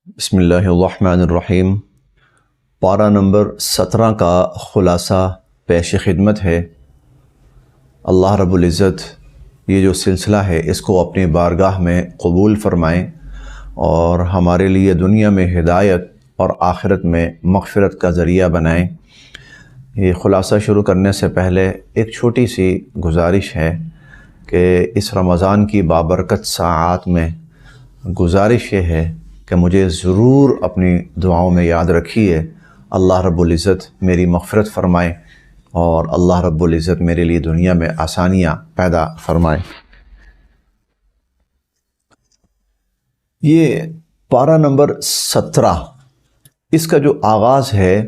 بسم اللہ الرحمن الرحیم۔ پارہ نمبر 17 کا خلاصہ پیش خدمت ہے۔ اللہ رب العزت یہ جو سلسلہ ہے اس کو اپنی بارگاہ میں قبول فرمائیں اور ہمارے لیے دنیا میں ہدایت اور آخرت میں مغفرت کا ذریعہ بنائیں۔ یہ خلاصہ شروع کرنے سے پہلے ایک چھوٹی سی گزارش ہے کہ اس رمضان کی بابرکت ساعات میں گزارش یہ ہے کہ مجھے ضرور اپنی دعاؤں میں یاد رکھیے۔ اللہ رب العزت میری مغفرت فرمائے اور اللہ رب العزت میرے لیے دنیا میں آسانیاں پیدا فرمائے۔ یہ پارہ نمبر 17 اس کا جو آغاز ہے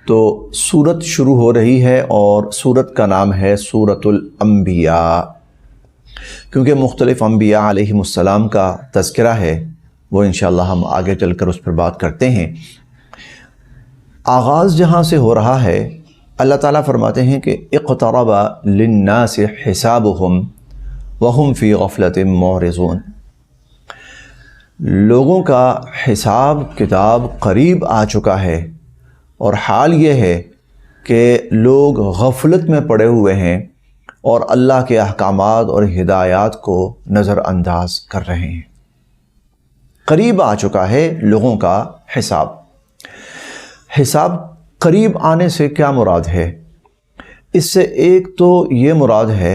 تو سورت شروع ہو رہی ہے اور سورت کا نام ہے سورۃ الانبیاء، کیونکہ مختلف انبیاء علیہم السلام کا تذکرہ ہے، وہ انشاءاللہ ہم آگے چل کر اس پر بات کرتے ہیں۔ آغاز جہاں سے ہو رہا ہے اللہ تعالیٰ فرماتے ہیں کہ اقترب للناس حسابهم وهم فی غفلۃ معرضون، لوگوں کا حساب کتاب قریب آ چکا ہے اور حال یہ ہے کہ لوگ غفلت میں پڑے ہوئے ہیں اور اللہ کے احکامات اور ہدایات کو نظر انداز کر رہے ہیں۔ قریب آ چکا ہے لوگوں کا حساب۔ حساب قریب آنے سے کیا مراد ہے؟ اس سے ایک تو یہ مراد ہے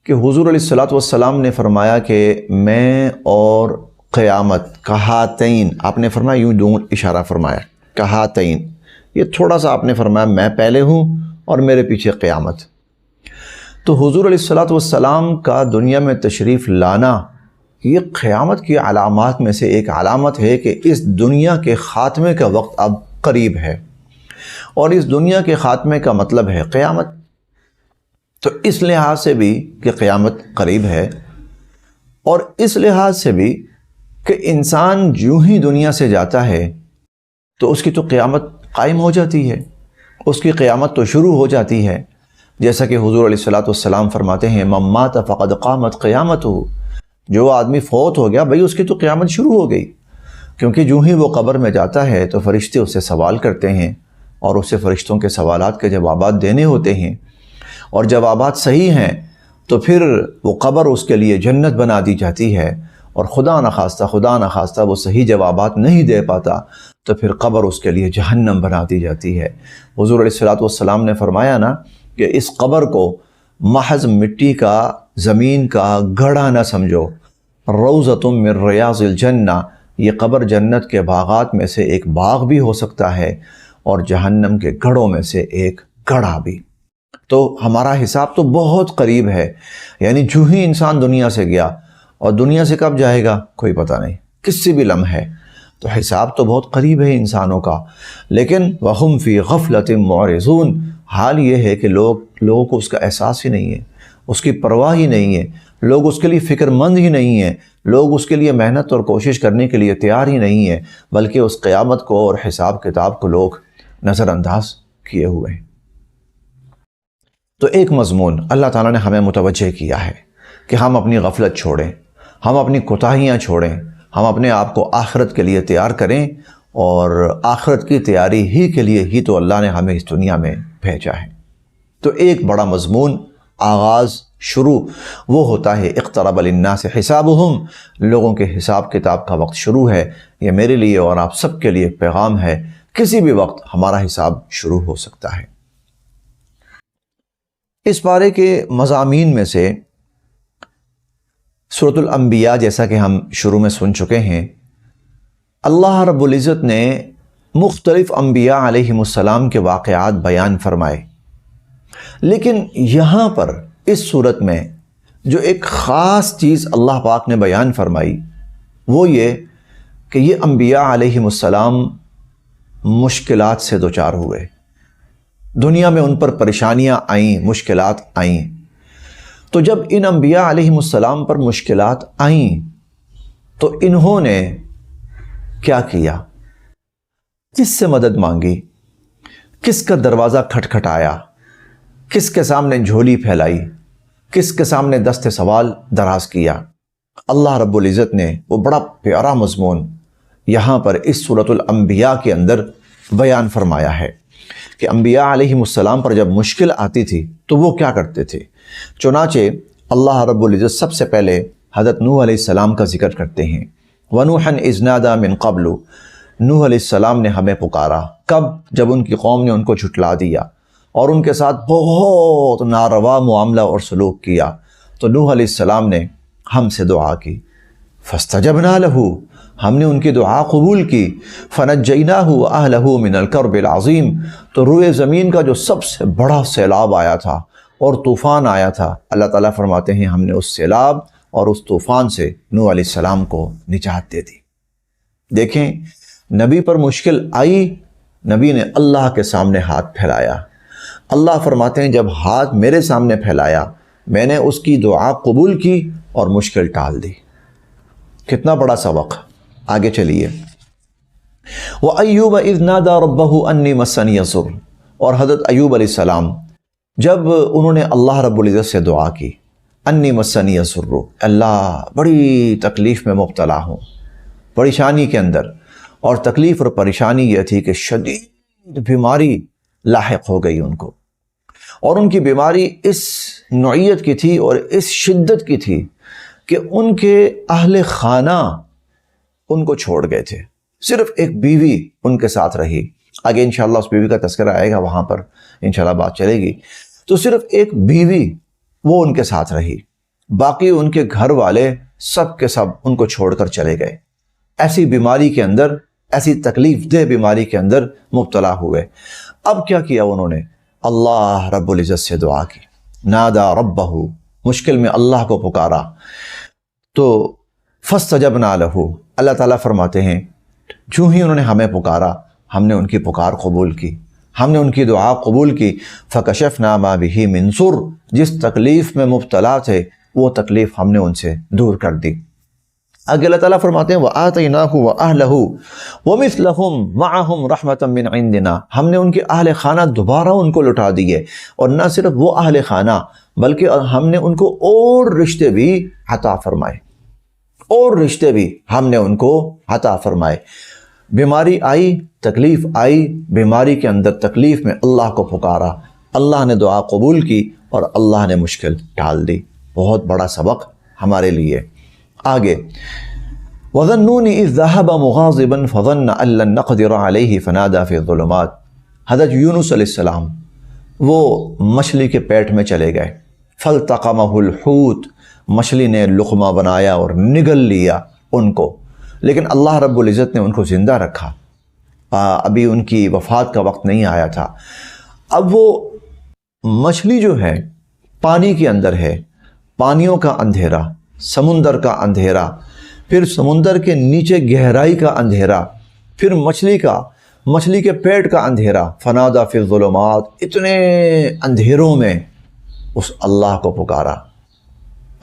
کہ حضور علیہ الصلوۃ والسلام نے فرمایا کہ میں اور قیامت کہاتین، آپ نے فرمایا یوں دونوں اشارہ فرمایا کہاتین، یہ تھوڑا سا آپ نے فرمایا میں پہلے ہوں اور میرے پیچھے قیامت۔ تو حضور علیہ الصلوۃ والسلام کا دنیا میں تشریف لانا یہ قیامت کی علامات میں سے ایک علامت ہے کہ اس دنیا کے خاتمے کا وقت اب قریب ہے، اور اس دنیا کے خاتمے کا مطلب ہے قیامت۔ تو اس لحاظ سے بھی کہ قیامت قریب ہے، اور اس لحاظ سے بھی کہ انسان جو ہی دنیا سے جاتا ہے تو اس کی تو قیامت قائم ہو جاتی ہے، اس کی قیامت تو شروع ہو جاتی ہے، جیسا کہ حضور علیہ الصلوۃ والسلام فرماتے ہیں من مات فقد قامت قیامتہ، جو آدمی فوت ہو گیا بھئی اس کی تو قیامت شروع ہو گئی، کیونکہ جو ہی وہ قبر میں جاتا ہے تو فرشتے اس سے سوال کرتے ہیں اور اسے فرشتوں کے سوالات کے جوابات دینے ہوتے ہیں، اور جوابات صحیح ہیں تو پھر وہ قبر اس کے لیے جنت بنا دی جاتی ہے، اور خدا نخواستہ وہ صحیح جوابات نہیں دے پاتا تو پھر قبر اس کے لیے جہنم بنا دی جاتی ہے۔ حضور علیہ الصلوۃ والسلام نے فرمایا نا کہ اس قبر کو محض مٹی کا، زمین کا گڑھا نہ سمجھو، روضۃ من ریاض الجنہ، یہ قبر جنت کے باغات میں سے ایک باغ بھی ہو سکتا ہے اور جہنم کے گڑھوں میں سے ایک گڑھا بھی۔ تو ہمارا حساب تو بہت قریب ہے، یعنی جو ہی انسان دنیا سے گیا، اور دنیا سے کب جائے گا کوئی پتہ نہیں، کسی بھی لمحے، تو حساب تو بہت قریب ہے انسانوں کا۔ لیکن وَهُمْ فِي غَفْلَةٍ مُعْرِضُونَ، حال یہ ہے کہ لوگوں کو اس کا احساس ہی نہیں ہے، اس کی پرواہ ہی نہیں ہے، لوگ اس کے لیے فکر مند ہی نہیں ہیں، لوگ اس کے لیے محنت اور کوشش کرنے کے لیے تیار ہی نہیں ہیں، بلکہ اس قیامت کو اور حساب کتاب کو لوگ نظر انداز کیے ہوئے ہیں۔ تو ایک مضمون اللہ تعالیٰ نے ہمیں متوجہ کیا ہے کہ ہم اپنی غفلت چھوڑیں، ہم اپنی کوتاہیاں چھوڑیں، ہم اپنے آپ کو آخرت کے لیے تیار کریں، اور آخرت کی تیاری ہی کے لیے ہی تو اللہ نے ہمیں اس دنیا میں بھیجا ہے۔ تو ایک بڑا مضمون آغاز شروع وہ ہوتا ہے اقترب للناس حسابهم، لوگوں کے حساب کتاب کا وقت شروع ہے۔ یہ میرے لیے اور آپ سب کے لیے پیغام ہے، کسی بھی وقت ہمارا حساب شروع ہو سکتا ہے۔ اس پارے کے مضامین میں سے سورۃ الانبیاء، جیسا کہ ہم شروع میں سن چکے ہیں، اللہ رب العزت نے مختلف انبیاء علیہم السلام کے واقعات بیان فرمائے، لیکن یہاں پر اس صورت میں جو ایک خاص چیز اللہ پاک نے بیان فرمائی وہ یہ کہ یہ انبیاء علیہم السلام مشکلات سے دوچار ہوئے، دنیا میں ان پر پریشانیاں آئیں، مشکلات آئیں۔ تو جب ان انبیاء علیہم السلام پر مشکلات آئیں تو انہوں نے کیا کیا؟ کس سے مدد مانگی؟ کس کا دروازہ کھٹکھٹایا؟ کس کے سامنے جھولی پھیلائی؟ کس کے سامنے دست سوال دراز کیا؟ اللہ رب العزت نے وہ بڑا پیارا مضمون یہاں پر اس سورۃ الانبیاء کے اندر بیان فرمایا ہے کہ انبیاء علیہم السلام پر جب مشکل آتی تھی تو وہ کیا کرتے تھے۔ چنانچہ اللہ رب العزت سب سے پہلے حضرت نوح علیہ السلام کا ذکر کرتے ہیں۔ وَنُوحًا إِذْ نَادَىٰ مِن قَبْلُ، نوح علیہ السلام نے ہمیں پکارا، کب؟ جب ان کی قوم نے ان کو جھٹلا دیا اور ان کے ساتھ بہت ناروا معاملہ اور سلوک کیا، تو نوح علیہ السلام نے ہم سے دعا کی، فَاسْتَجَبْنَا لَهُ، ہم نے ان کی دعا قبول کی، فَنَجَّيْنَاهُ وَأَهْلَهُ مِنَ الْكَرْبِ الْعَظِيمِ، تو روئے زمین کا جو سب سے بڑا سیلاب آیا تھا اور طوفان آیا تھا، اللہ تعالیٰ فرماتے ہیں ہم نے اس سیلاب اور اس طوفان سے نوح علیہ السلام کو نجات دے دی۔ دیکھیں، نبی پر مشکل آئی، نبی نے اللہ کے سامنے ہاتھ پھیلایا۔ اللہ فرماتے ہیں جب ہاتھ میرے سامنے پھیلایا، میں نے اس کی دعا قبول کی اور مشکل ٹال دی۔ کتنا بڑا سبق۔ آگے چلیے۔ وَأَيُّوبَ إِذْ نَادَىٰ رَبَّهُ أَنِّي مَسَّنِيَ الضُّرُّ، اور حضرت ایوب علیہ السلام جب انہوں نے اللہ رب العزت سے دعا کی، انی مسنی الضر، اللہ بڑی تکلیف میں مبتلا ہوں، پریشانی کے اندر، اور تکلیف اور پریشانی یہ تھی کہ شدید بیماری لاحق ہو گئی ان کو، اور ان کی بیماری اس نوعیت کی تھی اور اس شدت کی تھی کہ ان کے اہل خانہ ان کو چھوڑ گئے تھے، صرف ایک بیوی ان کے ساتھ رہی۔ آگے انشاءاللہ اس بیوی کا تذکرہ آئے گا، وہاں پر انشاءاللہ بات چلے گی۔ تو صرف ایک بیوی وہ ان کے ساتھ رہی، باقی ان کے گھر والے سب کے سب ان کو چھوڑ کر چلے گئے۔ ایسی بیماری کے اندر، ایسی تکلیف دہ بیماری کے اندر مبتلا ہوئے۔ اب کیا کیا انہوں نے؟ اللہ رب العزت سے دعا کی، نادا ربہ، مشکل میں اللہ کو پکارا، تو فاستجبنا لہ، اللہ تعالیٰ فرماتے ہیں جو ہی انہوں نے ہمیں پکارا، ہم نے ان کی پکار قبول کی، ہم نے ان کی دعا قبول کی۔ فکشفنا ما بہ من ضر، جس تکلیف میں مبتلا تھے وہ تکلیف ہم نے ان سے دور کر دی۔ آگے اللہ تعالیٰ فرماتے ہیں وآتیناہ وأہلہ ومثلہم معہم رحمتا من عندنا، ہم نے ان کے اہل خانہ دوبارہ ان کو لٹا دیے، اور نہ صرف وہ اہل خانہ بلکہ ہم نے ان کو اور رشتے بھی عطا فرمائے، اور رشتے بھی ہم نے ان کو عطا فرمائے۔ بیماری آئی، تکلیف آئی، بیماری کے اندر تکلیف میں اللہ کو پکارا، اللہ نے دعا قبول کی اور اللہ نے مشکل ٹال دی۔ بہت بڑا سبق ہمارے لیے۔ آگے وَظَنُّونِ إِذْ ذَهَبَ مُغَاضِبًا فَظَنَّ أَن لَّن نَّقْدِرَ عَلَيْهِ فَنَادَىٰ فِي الظُّلُمَاتِ، حضرت یونس علیہ السلام وہ مچھلی کے پیٹ میں چلے گئے، فَالْتَقَمَهُ الْحُوتُ، مچھلی نے لقمہ بنایا اور نگل لیا ان کو، لیکن اللہ رب العزت نے ان کو زندہ رکھا، ابھی ان کی وفات کا وقت نہیں آیا تھا۔ اب وہ مچھلی جو ہے پانی کے اندر ہے، پانیوں کا اندھیرا، سمندر کا اندھیرا، پھر سمندر کے نیچے گہرائی کا اندھیرا، پھر مچھلی کے پیٹ کا اندھیرا، فنادیٰ فی الظلمات، اتنے اندھیروں میں اس اللہ کو پکارا،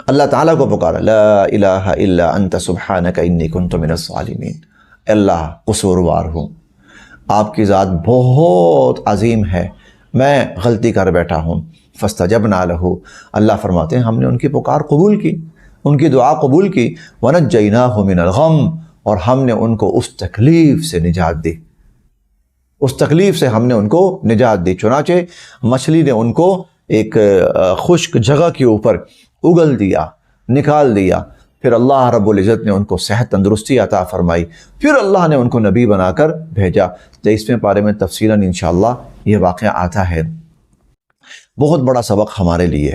اللہ تعالیٰ کو پکارا، لا الہ الا انت سبحانک انی کنت من الظالمین، اللہ قصوروار ہوں، آپ کی ذات بہت عظیم ہے، میں غلطی کر بیٹھا ہوں۔ فاستجبنا لہ، اللہ فرماتے ہیں ہم نے ان کی پکار قبول کی، ان کی دعا قبول کی، ونجیناہ من الغم، اور ہم نے ان کو اس تکلیف سے نجات دی، اس تکلیف سے ہم نے ان کو نجات دی۔ چنانچہ مچھلی نے ان کو ایک خشک جگہ کے اوپر اگل دیا، نکال دیا، پھر اللہ رب العزت نے ان کو صحت تندرستی عطا فرمائی، پھر اللہ نے ان کو نبی بنا کر بھیجا۔ 23ویں پارے میں تفصیلاً انشاءاللہ یہ واقعہ آتا ہے۔ بہت بڑا سبق ہمارے لیے۔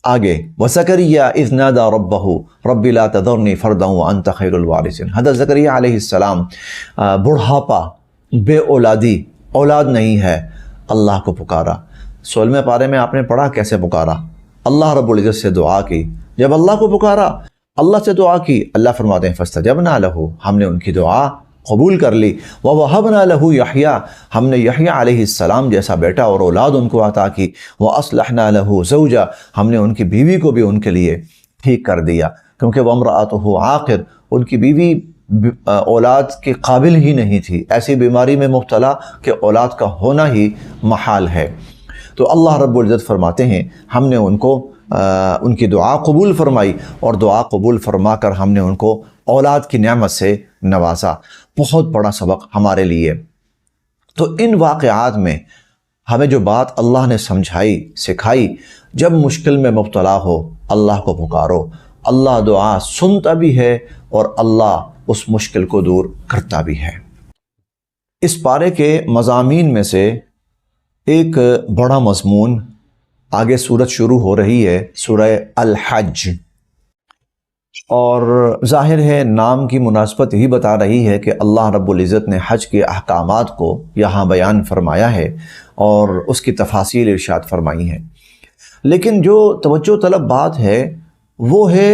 آگے وزکریا اذ نادى ربہ رب لا تذرنی فردا وانت خیر الوارثین، حضرت زکریا علیہ السلام بڑھاپا، بے اولادی، اولاد نہیں ہے، اللہ کو پکارا۔ 16ویں پارے میں آپ نے پڑھا کیسے پکارا، اللہ رب العزت سے دعا کی، جب اللہ کو پکارا، اللہ سے دعا کی، اللہ فرماتے ہیں فاستجبنا لہ، ہم نے ان کی دعا قبول کر لی، وَوَهَبْنَا لَهُ یحییٰ، ہم نے یحییٰ علیہ السلام جیسا بیٹا اور اولاد ان کو عطا کی، وَأَصْلَحْنَا لَهُ زَوْجًا، ہم نے ان کی بیوی کو بھی ان کے لیے ٹھیک کر دیا، کیونکہ وَامْرَأَتُهُ عَاقِرٌ، ان کی بیوی اولاد کے قابل ہی نہیں تھی، ایسی بیماری میں مبتلا کہ اولاد کا ہونا ہی محال ہے۔ تو اللہ رب العزت فرماتے ہیں ہم نے ان کو ان کی دعا قبول فرمائی، اور دعا قبول فرما کر ہم نے ان کو اولاد کی نعمت سے نوازا۔ بہت بڑا سبق ہمارے لیے۔ تو ان واقعات میں ہمیں جو بات اللہ نے سمجھائی سکھائی، جب مشکل میں مبتلا ہو اللہ کو پکارو، اللہ دعا سنتا بھی ہے اور اللہ اس مشکل کو دور کرتا بھی ہے۔ اس پارے کے مضامین میں سے ایک بڑا مضمون، آگے سورت شروع ہو رہی ہے سورہ الحج، اور ظاہر ہے نام کی مناسبت ہی بتا رہی ہے کہ اللہ رب العزت نے حج کے احکامات کو یہاں بیان فرمایا ہے اور اس کی تفاصیل ارشاد فرمائی ہیں۔ لیکن جو توجہ طلب بات ہے وہ ہے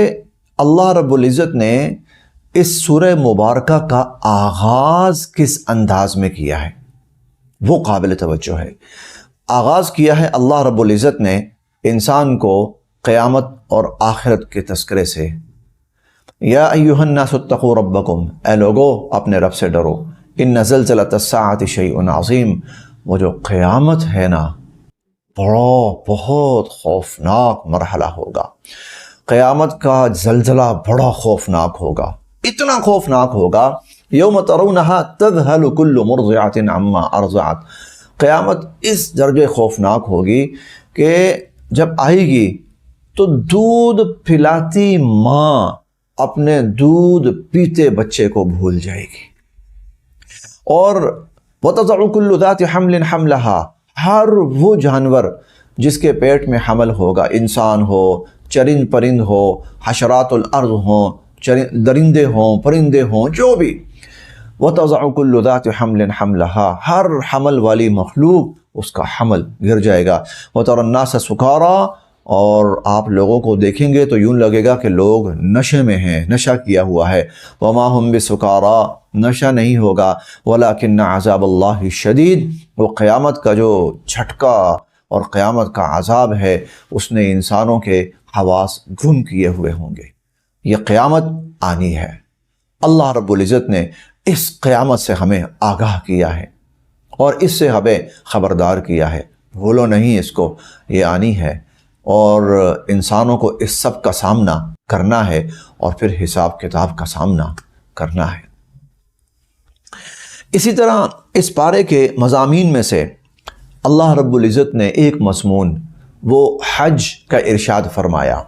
اللہ رب العزت نے اس سورہ مبارکہ کا آغاز کس انداز میں کیا ہے، وہ قابل توجہ ہے۔ آغاز کیا ہے اللہ رب العزت نے انسان کو قیامت اور آخرت کے تذکرے سے۔ یا ایھا الناس اتقوا ربکم، اے لوگو اپنے رب سے ڈرو، ان زلزلۃ الساعۃ شیء عظیم، وہ جو قیامت ہے نا بہت خوفناک مرحلہ ہوگا۔ قیامت کا زلزلہ بڑا خوفناک ہوگا، اتنا خوفناک ہوگا، یوم ترونہا تذہل کل مرضعۃ عما ارضعت، قیامت اس درجے خوفناک ہوگی کہ جب آئے گی تو دودھ پلاتی ماں اپنے دودھ پیتے بچے کو بھول جائے گی، اور وَتَضَعُ كُلُّ ذَاتِ حَمْلٍ حَمْلَهَا، ہر وہ جانور جس کے پیٹ میں حمل ہوگا، انسان ہو، چرند پرند ہو، حشرات الارض ہوں، درندے ہوں، پرندے ہوں، جو بھی، وَتَضَعُ كُلُّ ذَاتِ حَمْلٍ حَمْلَهَا، ہر حمل والی مخلوق اس کا حمل گر جائے گا۔ وَتَرَى النَّاسَ سُكَارَىٰ، اور آپ لوگوں کو دیکھیں گے تو یوں لگے گا کہ لوگ نشے میں ہیں، نشہ کیا ہوا ہے۔ وَمَا هُمْ بِسُكَارَىٰ، نشہ نہیں ہوگا، وَلَكِنَّ عَذَابَ اللَّهِ شَدِيدٌ، وہ قیامت کا جو جھٹکا اور قیامت کا عذاب ہے اس نے انسانوں کے حواس گم کیے ہوئے ہوں گے۔ یہ قیامت آنی ہے، اللہ رب العزت نے اس قیامت سے ہمیں آگاہ کیا ہے اور اس سے ہمیں خبردار کیا ہے، بھولو نہیں اس کو، یہ آنی ہے اور انسانوں کو اس سب کا سامنا کرنا ہے اور پھر حساب کتاب کا سامنا کرنا ہے۔ اسی طرح اس پارے کے مضامین میں سے اللہ رب العزت نے ایک مضمون وہ حج کا ارشاد فرمایا۔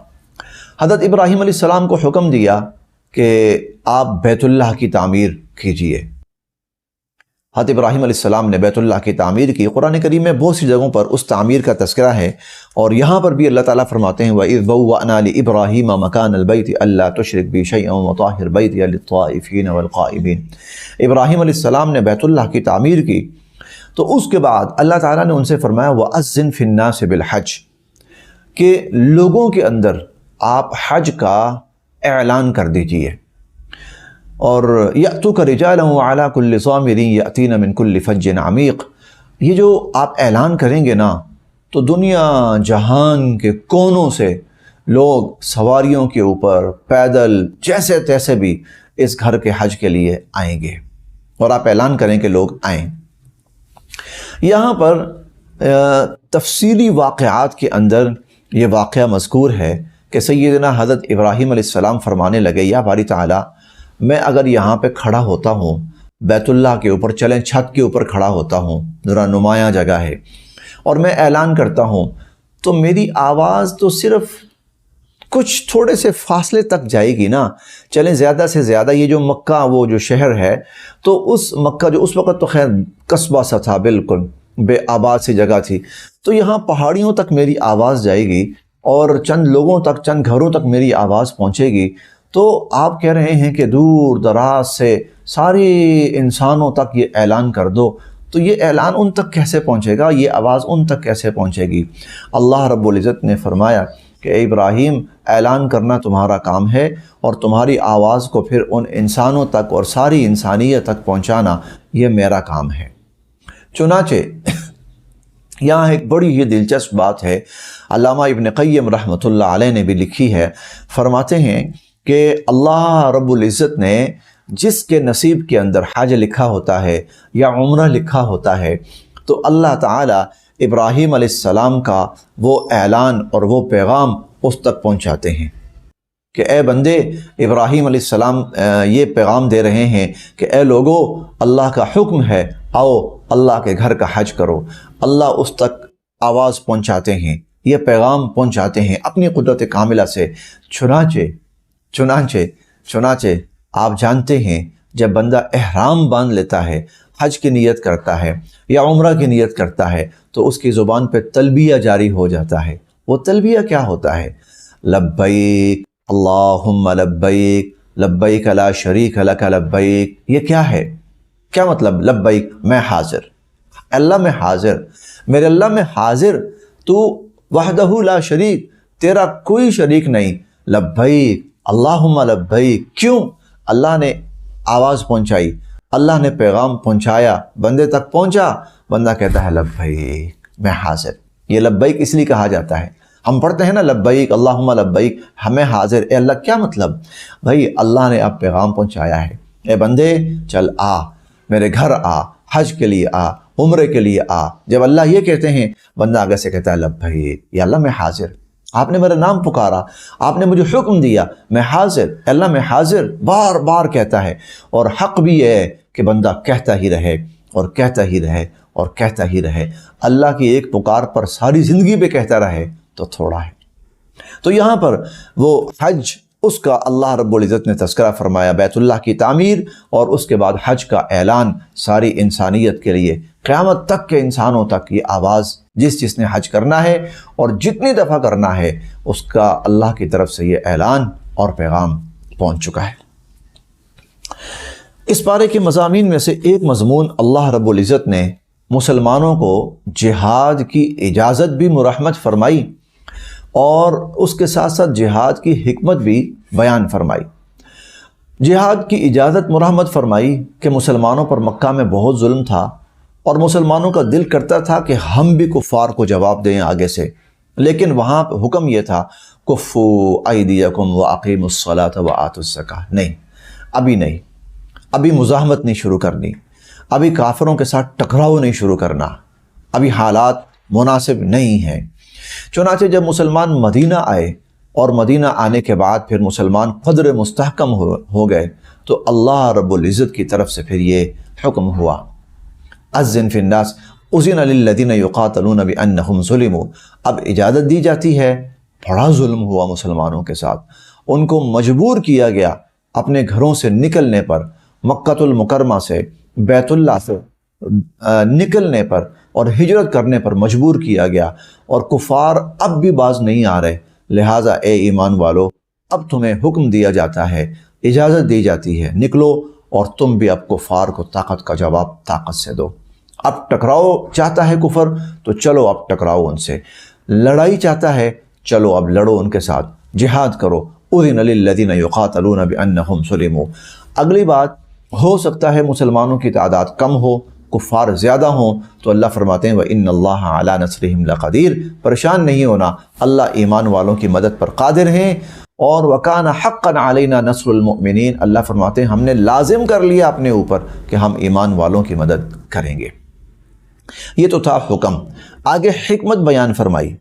حضرت ابراہیم علیہ السلام کو حکم دیا کہ آپ بیت اللہ کی تعمیر کیجئے۔ حضرت ابراہیم علیہ السلام نے بیت اللہ کی تعمیر کی۔ قرآن کریم میں بہت سی جگہوں پر اس تعمیر کا تذکرہ ہے، اور یہاں پر بھی اللہ تعالیٰ فرماتے ہیں وَإِذْ بَوَّأْنَا لِإِبْرَاهِيمَ مَكَانَ الْبَيْتِ أَلَّا تُشْرِكْ بِي شَيْئًا وَطَهِّرْ بَيْتِيَ لِلطَّائِفِينَ وَالْقَائِمِينَ۔ ابراہیم علیہ السلام نے بیت اللہ کی تعمیر کی تو اس کے بعد اللہ تعالیٰ نے ان سے فرمایا وَأَذِّنْ فِي النَّاسِ بِالْحَجِّ، کہ لوگوں کے اندر آپ حج کا اعلان کر دیجئے، اور یأتوک رجالا وعلی کل ضامر یأتین من کل فج عمیق، یہ جو آپ اعلان کریں گے نا تو دنیا جہان کے کونوں سے لوگ سواریوں کے اوپر پیدل جیسے تیسے بھی اس گھر کے حج کے لیے آئیں گے، اور آپ اعلان کریں کہ لوگ آئیں۔ یہاں پر تفصیلی واقعات کے اندر یہ واقعہ مذکور ہے کہ سیدنا حضرت ابراہیم علیہ السلام فرمانے لگے یا باری تعالیٰ، میں اگر یہاں پہ کھڑا ہوتا ہوں بیت اللہ کے اوپر، چلیں چھت کے اوپر کھڑا ہوتا ہوں، ذرا نمایاں جگہ ہے، اور میں اعلان کرتا ہوں تو میری آواز تو صرف کچھ تھوڑے سے فاصلے تک جائے گی نا، چلیں زیادہ سے زیادہ یہ جو مکہ وہ جو شہر ہے تو اس مکہ جو اس وقت تو خیر قصبہ سا تھا، بالکل بے آباد سی جگہ تھی، تو یہاں پہاڑیوں تک میری آواز جائے گی اور چند لوگوں تک، چند گھروں تک میری آواز پہنچے گی۔ تو آپ کہہ رہے ہیں کہ دور دراز سے سارے انسانوں تک یہ اعلان کر دو، تو یہ اعلان ان تک کیسے پہنچے گا، یہ آواز ان تک کیسے پہنچے گی؟ اللہ رب العزت نے فرمایا کہ اے ابراہیم، اعلان کرنا تمہارا کام ہے اور تمہاری آواز کو پھر ان انسانوں تک اور ساری انسانیت تک پہنچانا یہ میرا کام ہے۔ چنانچہ یہاں ایک بڑی ہی دلچسپ بات ہے، علامہ ابن قیم رحمۃ اللہ علیہ نے بھی لکھی ہے، فرماتے ہیں کہ اللہ رب العزت نے جس کے نصیب کے اندر حج لکھا ہوتا ہے یا عمرہ لکھا ہوتا ہے تو اللہ تعالیٰ ابراہیم علیہ السلام کا وہ اعلان اور وہ پیغام اس تک پہنچاتے ہیں کہ اے بندے، ابراہیم علیہ السلام یہ پیغام دے رہے ہیں کہ اے لوگو، اللہ کا حکم ہے، آؤ اللہ کے گھر کا حج کرو۔ اللہ اس تک آواز پہنچاتے ہیں، یہ پیغام پہنچاتے ہیں اپنی قدرت کاملہ سے۔ چنانچہ آپ جانتے ہیں جب بندہ احرام باندھ لیتا ہے، حج کی نیت کرتا ہے یا عمرہ کی نیت کرتا ہے، تو اس کی زبان پہ تلبیہ جاری ہو جاتا ہے۔ وہ تلبیہ کیا ہوتا ہے؟ لبیک اللہم لبیک، لبیک لا شریک لک لبیک۔ یہ کیا ہے؟ کیا مطلب لبیک؟ میں حاضر، اللہ میں حاضر، میرے اللہ میں حاضر، تو وحدہ لا شریک، تیرا کوئی شریک نہیں، لبیک اللہم لبیک۔ کیوں؟ اللہ نے آواز پہنچائی، اللہ نے پیغام پہنچایا، بندے تک پہنچا، بندہ کہتا ہے لبیک میں حاضر۔ یہ لبیک اس لیے کہا جاتا ہے، ہم پڑھتے ہیں نا لبیک اللہم لبیک، ہمیں حاضر، اے اللہ، کیا مطلب؟ بھائی اللہ نے اب پیغام پہنچایا ہے، اے بندے چل آ میرے گھر آ، حج کے لیے آ، عمرے کے لیے آ۔ جب اللہ یہ کہتے ہیں، بندہ آگے سے کہتا ہے لبیک، یا اللہ میں حاضر، آپ نے میرا نام پکارا، آپ نے مجھے حکم دیا، میں حاضر، اللہ میں حاضر، بار بار کہتا ہے۔ اور حق بھی ہے کہ بندہ کہتا ہی رہے اور کہتا ہی رہے اور کہتا ہی رہے۔ اللہ کی ایک پکار پر ساری زندگی پہ کہتا رہے تو تھوڑا ہے۔ تو یہاں پر وہ حج، اس کا اللہ رب العزت نے تذکرہ فرمایا، بیت اللہ کی تعمیر اور اس کے بعد حج کا اعلان ساری انسانیت کے لیے، قیامت تک کے انسانوں تک یہ آواز، جس نے حج کرنا ہے اور جتنی دفعہ کرنا ہے، اس کا اللہ کی طرف سے یہ اعلان اور پیغام پہنچ چکا ہے۔ اس پارے کے مضامین میں سے ایک مضمون، اللہ رب العزت نے مسلمانوں کو جہاد کی اجازت بھی مرحمت فرمائی اور اس کے ساتھ ساتھ جہاد کی حکمت بھی بیان فرمائی۔ جہاد کی اجازت مرحمت فرمائی کہ مسلمانوں پر مکہ میں بہت ظلم تھا اور مسلمانوں کا دل کرتا تھا کہ ہم بھی کفار کو جواب دیں آگے سے، لیکن وہاں حکم یہ تھا کفو ایدیکم واقیموا الصلاۃ وآتوا الزکاۃ۔ نہیں، ابھی مزاحمت نہیں شروع کرنی، ابھی کافروں کے ساتھ ٹکراؤ نہیں شروع کرنا، ابھی حالات مناسب نہیں ہیں۔ چنانچہ جب مسلمان مدینہ آئے اور مدینہ آنے کے بعد پھر مسلمان قدر مستحکم ہو گئے، تو اللہ رب العزت کی طرف سے پھر یہ حکم ہوا، اذن فی الناس اذن للذین یقاتلون بانہم ظلموا۔ اب اجازت دی جاتی ہے، بڑا ظلم ہوا مسلمانوں کے ساتھ، ان کو مجبور کیا گیا اپنے گھروں سے نکلنے پر، مکہ المکرمہ سے، بیت اللہ سے نکلنے پر اور ہجرت کرنے پر مجبور کیا گیا، اور کفار اب بھی باز نہیں آ رہے۔ لہٰذا اے ایمان والو، اب تمہیں حکم دیا جاتا ہے، اجازت دی جاتی ہے، نکلو اور تم بھی اب کفار کو طاقت کا جواب طاقت سے دو۔ اب ٹکراؤ چاہتا ہے کفر تو چلو اب ٹکراؤ ان سے، لڑائی چاہتا ہے چلو اب لڑو ان کے ساتھ، جہاد کرو۔ اذن للذین یقاتلون بانہم ظلموا۔ اگلی بات، ہو سکتا ہے مسلمانوں کی تعداد کم ہو، کفار زیادہ ہوں، تو اللہ فرماتے ہیں وَإِنَّ اللَّهَ عَلَىٰ نَصْرِهِمْ لَقَدِيرٌ۔ پریشان نہیں ہونا، اللہ ایمان والوں کی مدد پر قادر ہیں، اور وَكَانَ حَقًّا عَلَيْنَا نَصْرُ الْمُؤْمِنِينَ۔ اللہ فرماتے ہیں ہم نے لازم کر لیا اپنے اوپر کہ ہم ایمان والوں کی مدد کریں گے۔ یہ تو تھا حکم۔ آگے حکمت بیان فرمائی،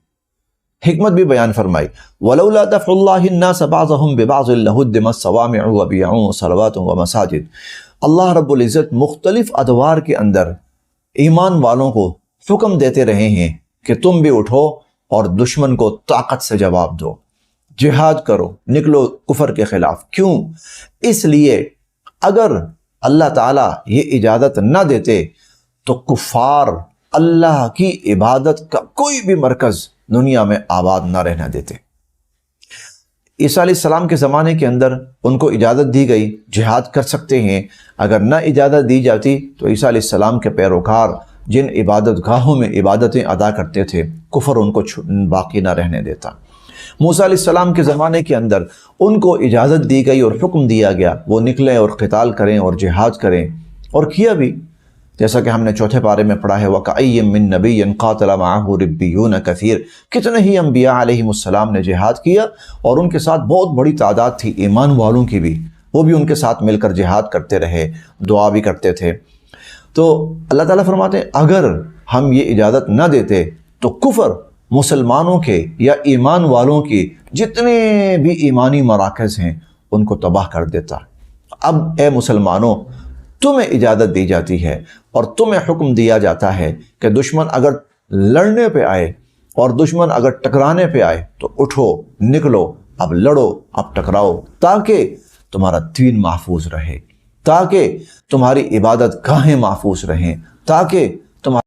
حکمت بھی بیان فرمائی، وَلَوْلَا دَفْعُ اللَّهِ النَّاسَ بَعْضَهُمْ بِبَعْضٍ لَهُدِّمَتْ صَوَامِعُ وَبِيَعٌ وَصَلَوَاتٌ وَمَسَاجِدُ۔ اللہ رب العزت مختلف ادوار کے اندر ایمان والوں کو حکم دیتے رہے ہیں کہ تم بھی اٹھو اور دشمن کو طاقت سے جواب دو، جہاد کرو، نکلو کفر کے خلاف۔ کیوں؟ اس لیے اگر اللہ تعالیٰ یہ اجازت نہ دیتے تو کفار اللہ کی عبادت کا کوئی بھی مرکز دنیا میں آباد نہ رہنا دیتے۔ عیسیٰ علیہ السلام کے زمانے کے اندر ان کو اجازت دی گئی، جہاد کر سکتے ہیں۔ اگر نہ اجازت دی جاتی تو عیسیٰ علیہ السلام کے پیروکار جن عبادت گاہوں میں عبادتیں ادا کرتے تھے، کفر ان کو باقی نہ رہنے دیتا۔ موسیٰ علیہ السلام کے زمانے کے اندر ان کو اجازت دی گئی اور حکم دیا گیا وہ نکلیں اور قتال کریں اور جہاد کریں، اور کیا بھی، جیسا کہ ہم نے چوتھے پارے میں پڑھا ہے وَكَأَيٍّ مِّن نَبِيٍّ قَاتَلَ مَعَهُ رِبِّيُّونَ كَثِيرٌ۔ کتنے ہی انبیاء علیہم السلام نے جہاد کیا، اور ان کے ساتھ بہت بڑی تعداد تھی ایمان والوں کی بھی، وہ بھی ان کے ساتھ مل کر جہاد کرتے رہے، دعا بھی کرتے تھے۔ تو اللہ تعالیٰ فرماتے ہیں اگر ہم یہ اجازت نہ دیتے تو کفر مسلمانوں کے یا ایمان والوں کی جتنے بھی ایمانی مراکز ہیں ان کو تباہ کر دیتا۔ اب اے مسلمانوں، تمہیں اجازت دی جاتی ہے اور تمہیں حکم دیا جاتا ہے کہ دشمن اگر لڑنے پہ آئے اور دشمن اگر ٹکرانے پہ آئے تو اٹھو، نکلو، اب لڑو، اب ٹکراؤ، تاکہ تمہارا دین محفوظ رہے، تاکہ تمہاری عبادت گاہیں محفوظ رہیں، تاکہ